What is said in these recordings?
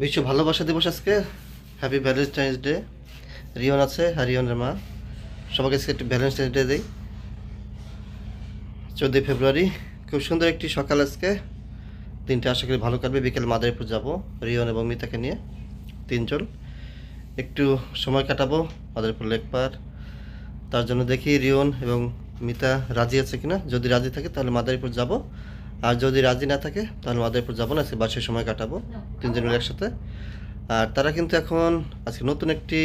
বিশ্ব ভালোবাসা দিবস আজকে। Happy Valentine's day. রিয়ন আছে আর রিয়নের মা, সবাইকে আজকে একটু ভ্যালেন্টাইন্স ডে দেই। 14 ফেব্রুয়ারি, খুব সুন্দর একটি সকাল আজকে। দিনটা আশা করি ভালো কাটবে। বিকেল মাদারীপুর যাব রিয়ন এবং মিতাকে নিয়ে, তিনজন একটু সময় কাটাবো মাদারীপুর লেক পার। তার জন্য দেখি রিয়ন এবং মিতা রাজি আছে কিনা। যদি রাজি থাকে তাহলে মাদারীপুর যাব, আর যদি রাজি না থাকে তাহলে মাদারীপুর যাবো না, আজকে বাসায় সময় কাটাবো তিনজন মিলে একসাথে। আর তারা কিন্তু এখন আজকে নতুন একটি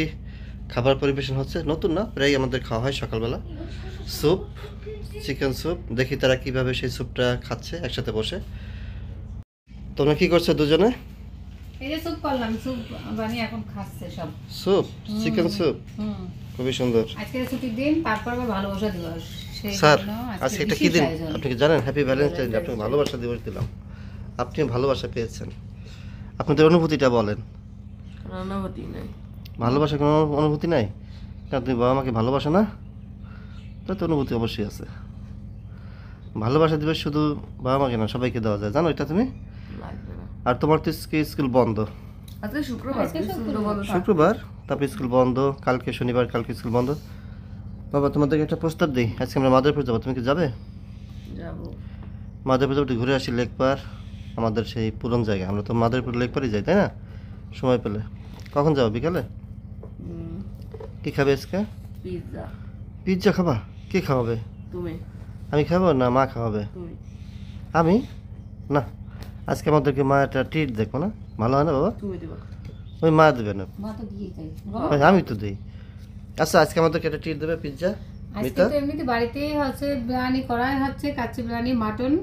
খাবার পরিবেশন হচ্ছে, নতুন না, প্রায় আমাদের খাওয়া হয় সকালবেলা, স্যুপ, চিকেন স্যুপ। দেখি তারা কিভাবে সেই স্যুপটা খাচ্ছে একসাথে বসে। তোমরা কি করছো দুজনে? এই যে স্যুপ করলাম, স্যুপ বানিয়ে এখন খাচ্ছে সব। স্যুপ, চিকেন স্যুপ, খুবই সুন্দর। আজকে ছুটির দিন, তারপর আবার ভালোবাসা দিবস। সেই স্যার, জন্য আজকে এটা কি দিন আপনি কি জানেন? Happy Valentine's day. আপনাকে ভালোবাসা দিবস দিলাম, আপনি ভালোবাসা পেয়েছেন। আপনাদের অনুভূতিটা বলেন। অনুভূতি নেই। ভালোবাসা কোনো অনুভূতি নাই? কারণ তুমি বাবা মাকে ভালোবাসো না, তাই তো অনুভূতি অবশ্যই আছে। ভালোবাসা দিবস শুধু বাবা মাকে না, সবাইকে দেওয়া যায়, জানো এটা তুমি? লাগবে না। আর তোমার তো স্কুল বন্ধ, আজকে শুক্রবার, আজকে শুক্রবার, তারপর স্কুল বন্ধ, কালকে শনিবার, কালকে স্কুল বন্ধ। বাবা তোমাদেরকে একটা প্রস্তাব দিই, আজকে আমরা মাদারীপুর যাবো, তুমি কি যাবে? যাবো। মাদারীপুর যাবো, একটু ঘুরে আসি লেক পার, আমাদের সেই পুরনো জায়গা। আমরা তো মাদারীপুর লেক পারই যাই, তাই না? সময় পেলে। কখন যাবো? বিকালে? কি খাবে আজকে? পিৎজা। পিৎজা খাবা? কে খাওয়াবে? তুমি। আমি খাবো না মা খাওয়াবে? তুমি। আমি না, আজকে আমাদেরকে মা একটা ট্রিট দেখো না, ভালো হয় না বাবা? তুমি দিবা। ওই মা দেবে না, মা তো দিয়ে যায়। ওই আমি তো দিই। আচ্ছা আজকে আমাদেরকে একটা ট্রিট দেবে, পিৎজা। আজকে মিতা তো এমনিতে বাড়িতেই হচ্ছে বিরিয়ানি করা হচ্ছে, কাচ্চি বিরিয়ানি, মাটন।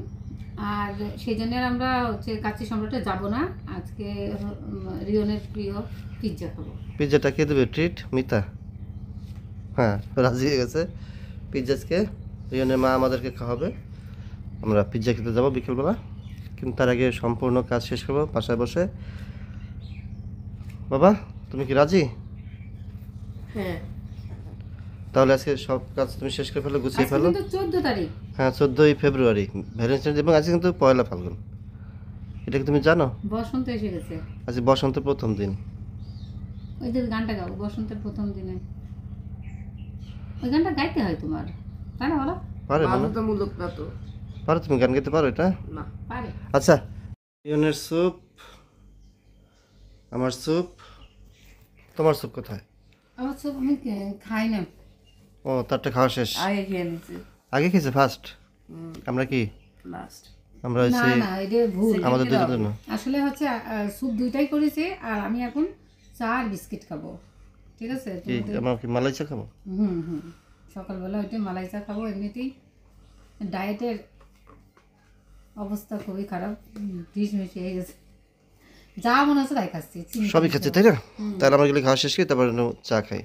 আর সেই জন্য আমরা হচ্ছে কাচ্চি সম্রাটে যাব না, আজকে রিয়নের প্রিয় পিৎজা খাবো। পিৎজাটা কে দেবে ট্রিট? মিতা। হ্যাঁ, রাজি হয়ে গেছে। পিৎজা আজকে রিয়নের মা আমাদেরকে খাওয়াবে, আমরা পিৎজা খেতে যাবো বিকেলবেলা। কিন্তু তার আগে সম্পূর্ণ কাজ শেষ করবো বাসায় বসে। বাবা তুমি কি রাজি? হ্যাঁ। তাহলে আজকে সব কাজ তুমি শেষ করে ফেলো, গুছিয়ে আজকে ফেলো। কিন্তু 14 তারিখ। হ্যাঁ, 14ই ফেব্রুয়ারি ভ্যালেন্টাইন ডে, এবং আজকে কিন্তু পয়লা ফাল্গুন। এটা কি তুমি জানো? বসন্ত এসে গেছে। আজকে বসন্তের প্রথম দিন। ওই যে গানটা গাও, বসন্তের প্রথম দিনে। ওই গানটা গাইতে হয় তোমার, তাই না? বলো। পারে মনে? বাধ্যতামূলক না তো। পারো তুমি গান গাইতে পারো এটা? না। পারে। আচ্ছা, রিয়নের স্যুপ, আমার স্যুপ, তোমার স্যুপ কোথায়? আমার সব আমি খাই না। ও, তারটা খাওয়া শেষ। আগে খেয়ে নিছি। আগে খেয়েছে ফার্স্ট? আমরা কি লাস্ট। আমরা না হচ্ছে না, এটা ভুল। আমাদের দুজনের জন্য। আসলে হচ্ছে স্যুপ দুইটাই করেছে, আর আমি এখন চা আর বিস্কিট খাবো। ঠিক আছে? কি আমরা কি মালাই চা খাবো? হুম, সকালবেলা ওইটাই মালাই চা খাবো। এমনিতেই ডায়েটের অবস্থা খুবই খারাপ, ঢিস মিশে হয়ে গেছে। যা মনে হচ্ছে তাই খাচ্ছি, চিনি সবই কম খাচ্ছে খাবো। তাই না? তাহলে আমরা গেলে খাওয়া শেষ করি, তারপর চা খাই।